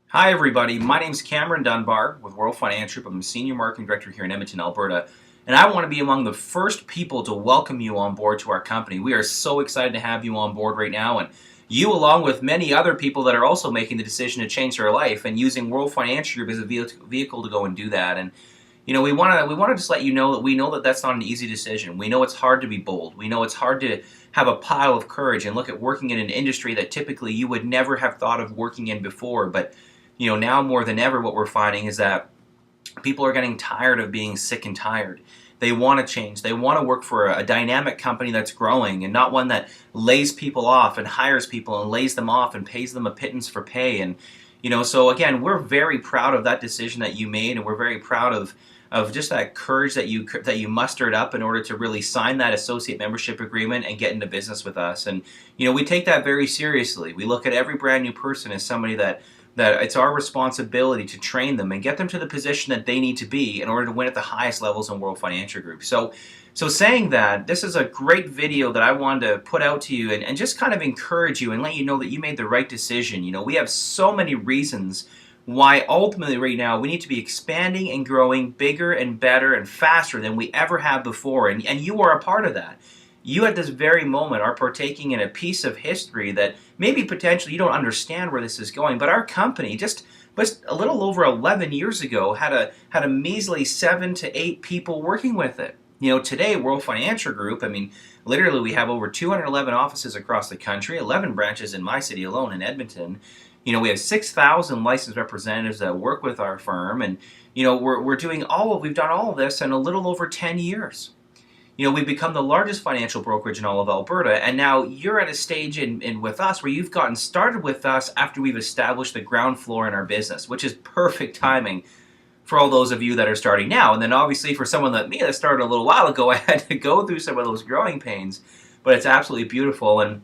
Hi everybody, my name is Wmcdunbar with World Financial Group. I'm the Senior Marketing Director here in Edmonton, Alberta, and I want to be among the first people to welcome you on board to our company. We are so excited to have you on board right now, and you, along with many other people that are also making the decision to change their life and using World Financial Group as a vehicle to go and do that. And we want to just let you know that we know that that's not an easy decision. We know it's hard to be bold. We know it's hard to have a pile of courage and look at working in an industry that typically you would never have thought of working in before. But now more than ever, what we're finding is that people are getting tired of being sick and tired. They want to change. They want to work for a dynamic company that's growing and not one that lays people off and hires people and lays them off and pays them a pittance for pay. And so again, we're very proud of that decision that you made, and we're very proud of just that courage that you mustered up in order to really sign that associate membership agreement and get into business with us. And we take that very seriously. We look at every brand new person as somebody that it's our responsibility to train them and get them to the position that they need to be in order to win at the highest levels in World Financial Group. So saying that, this is a great video that I wanted to put out to you and just kind of encourage you and let you know that you made the right decision. We have so many reasons why ultimately right now we need to be expanding and growing bigger and better and faster than we ever have before. And you are a part of that. You at this very moment are partaking in a piece of history that maybe potentially you don't understand where this is going, but our company just a little over 11 years ago had a measly 7 to 8 people working with it. Today, World Financial Group, literally we have over 211 offices across the country, 11 branches in my city alone in Edmonton. We have 6,000 licensed representatives that work with our firm, and we've done all of this in a little over 10 years. We've become the largest financial brokerage in all of Alberta, and now you're at a stage in with us where you've gotten started with us after we've established the ground floor in our business, which is perfect timing for all those of you that are starting now. And then obviously for someone like me that started a little while ago, I had to go through some of those growing pains, but it's absolutely beautiful. And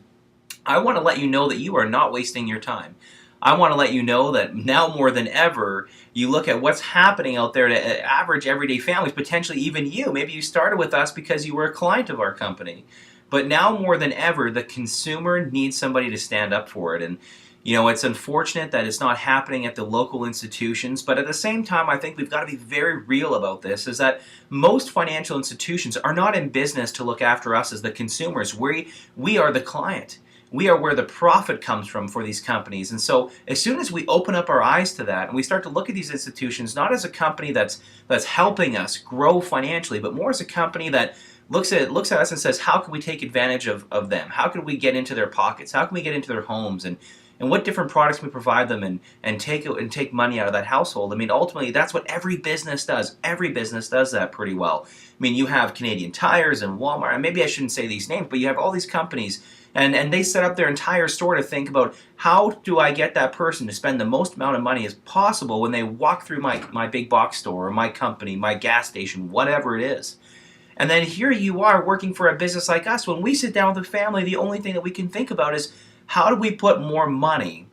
I want to let you know that you are not wasting your time. I want to let you know that now more than ever, you look at what's happening out there to average everyday families, potentially even you. Maybe you started with us because you were a client of our company. But now more than ever, the consumer needs somebody to stand up for it. And it's unfortunate that it's not happening at the local institutions, but at the same time, I think we've got to be very real about this, is that most financial institutions are not in business to look after us as the consumers. We are the client. We are where the profit comes from for these companies. And so as soon as we open up our eyes to that and we start to look at these institutions not as a company that's helping us grow financially, but more as a company that looks at us and says, how can we take advantage of them? How can we get into their pockets? How can we get into their homes? And what different products can we provide them and take money out of that household? Ultimately, that's what every business does. Every business does that pretty well. You have Canadian Tires and Walmart, and maybe I shouldn't say these names, but you have all these companies, and they set up their entire store to think about, how do I get that person to spend the most amount of money as possible when they walk through my big box store or my company, my gas station, whatever it is. And then here you are working for a business like us. When we sit down with the family, the only thing that we can think about is, how do we put more money,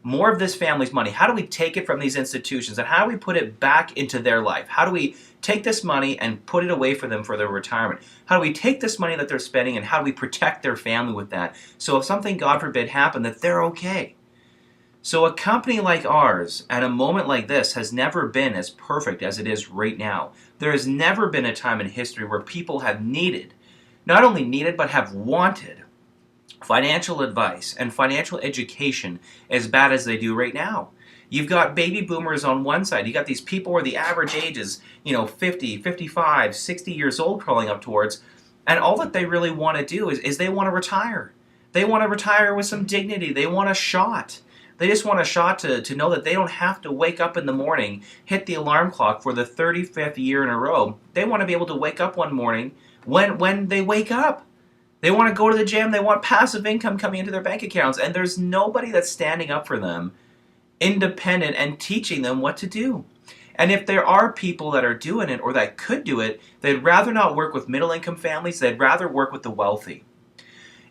more of this family's money, how do we take it from these institutions and how do we put it back into their life? How do we take this money and put it away for them for their retirement? How do we take this money that they're spending and how do we protect their family with that? So if something, God forbid, happened, that they're okay. So a company like ours at a moment like this has never been as perfect as it is right now. There has never been a time in history where people have not only needed, but have wanted financial advice and financial education as bad as they do right now. You've got baby boomers on one side. You got these people where the average age is 50, 55, 60 years old crawling up towards, and all that they really want to do is they want to retire. They want to retire with some dignity. They want a shot. They just want a shot to know that they don't have to wake up in the morning, hit the alarm clock for the 35th year in a row. They want to be able to wake up one morning when they wake up. They want to go to the gym. They want passive income coming into their bank accounts. And there's nobody that's standing up for them, independent, and teaching them what to do. And if there are people that are doing it or that could do it, they'd rather not work with middle-income families. They'd rather work with the wealthy.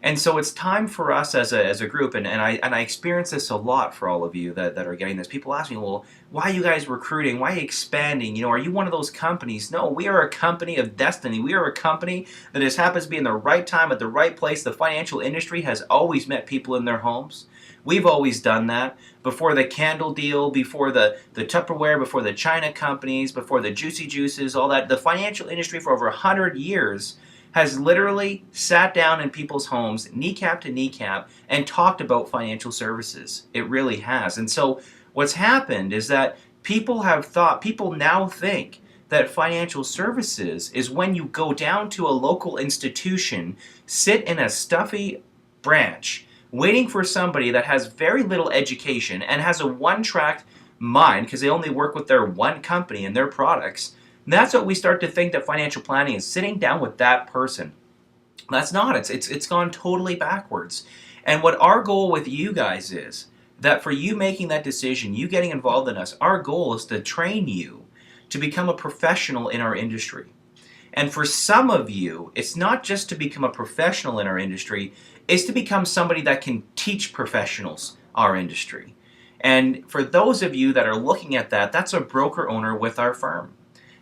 And so it's time for us as a group, and I experience this a lot for all of you that are getting this. People ask me, well, why are you guys recruiting? Why are you expanding? You know, are you one of those companies? No, we are a company of destiny. We are a company that just happens to be in the right time at the right place. The financial industry has always met people in their homes. We've always done that. Before the candle deal, before the Tupperware, before the China companies, before the Juicy Juices, all that, the financial industry for over 100 years has literally sat down in people's homes, kneecap to kneecap, and talked about financial services. It really has. And so what's happened is that people now think that financial services is when you go down to a local institution, sit in a stuffy branch, waiting for somebody that has very little education and has a one-track mind because they only work with their one company and their products. And that's what we start to think that financial planning is, sitting down with that person. That's not. It's gone totally backwards. And what our goal with you guys is that for you making that decision, you getting involved in us, our goal is to train you to become a professional in our industry. And for some of you, it's not just to become a professional in our industry, it's to become somebody that can teach professionals our industry. And for those of you that are looking at that, that's a broker owner with our firm.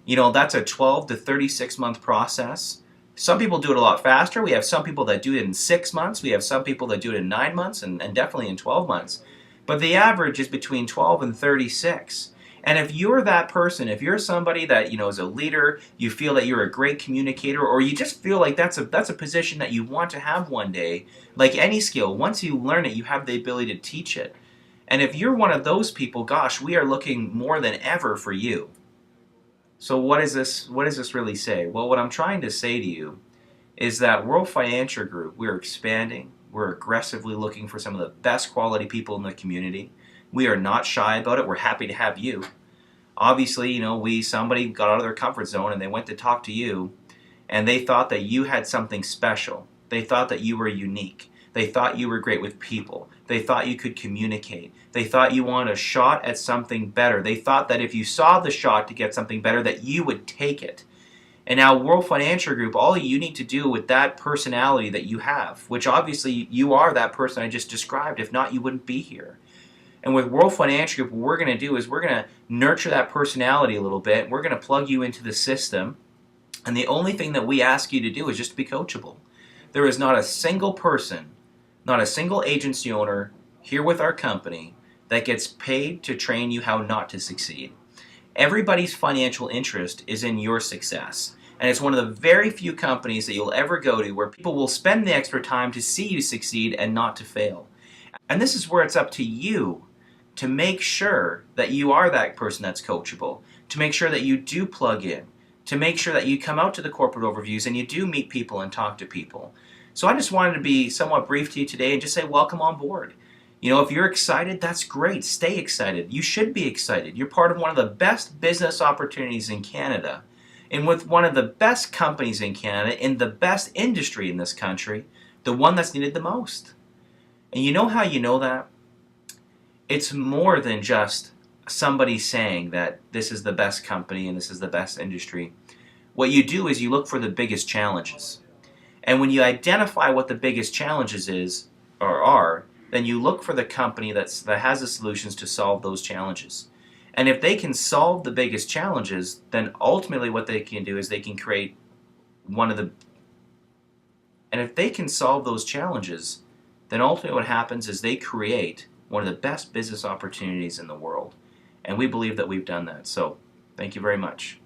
You know, that's a 12 to 36 month process. Some people do it a lot faster. We have some people that do it in 6 months. We have some people that do it in 9 months and definitely in 12 months. But the average is between 12 and 36. And if you're that person, if you're somebody that, you know, is a leader, you feel that you're a great communicator, or you just feel like that's a position that you want to have one day, like any skill, once you learn it, you have the ability to teach it. And if you're one of those people, gosh, we are looking more than ever for you. So what does this really say? Well, what I'm trying to say to you is that World Financial Group, we're expanding. We're aggressively looking for some of the best quality people in the community. We are not shy about it. We're happy to have you. Obviously, you know, somebody got out of their comfort zone and they went to talk to you, and they thought that you had something special. They thought that you were unique. They thought you were great with people. They thought you could communicate. They thought you wanted a shot at something better. They thought that if you saw the shot to get something better, that you would take it. And now World Financial Group, all you need to do with that personality that you have, which obviously you are that person I just described. If not, you wouldn't be here. And with World Financial Group, what we're going to do is we're going to nurture that personality a little bit. We're going to plug you into the system. And the only thing that we ask you to do is just to be coachable. There is not a single person, not a single agency owner here with our company that gets paid to train you how not to succeed. Everybody's financial interest is in your success. And it's one of the very few companies that you'll ever go to where people will spend the extra time to see you succeed and not to fail. And this is where it's up to you to make sure that you are that person that's coachable, to make sure that you do plug in, to make sure that you come out to the corporate overviews and you do meet people and talk to people. So I just wanted to be somewhat brief to you today and just say welcome on board. You know, if you're excited, that's great. Stay excited. You should be excited. You're part of one of the best business opportunities in Canada, and with one of the best companies in Canada, in the best industry in this country, the one that's needed the most. And you know how you know that? It's more than just somebody saying that this is the best company and this is the best industry. What you do is you look for the biggest challenges. And when you identify what the biggest challenges are, then you look for the company that has the solutions to solve those challenges. And if they can solve the biggest challenges, then ultimately what they can do is they can create and if they can solve those challenges, then ultimately what happens is they create one of the best business opportunities in the world. And we believe that we've done that. So, thank you very much.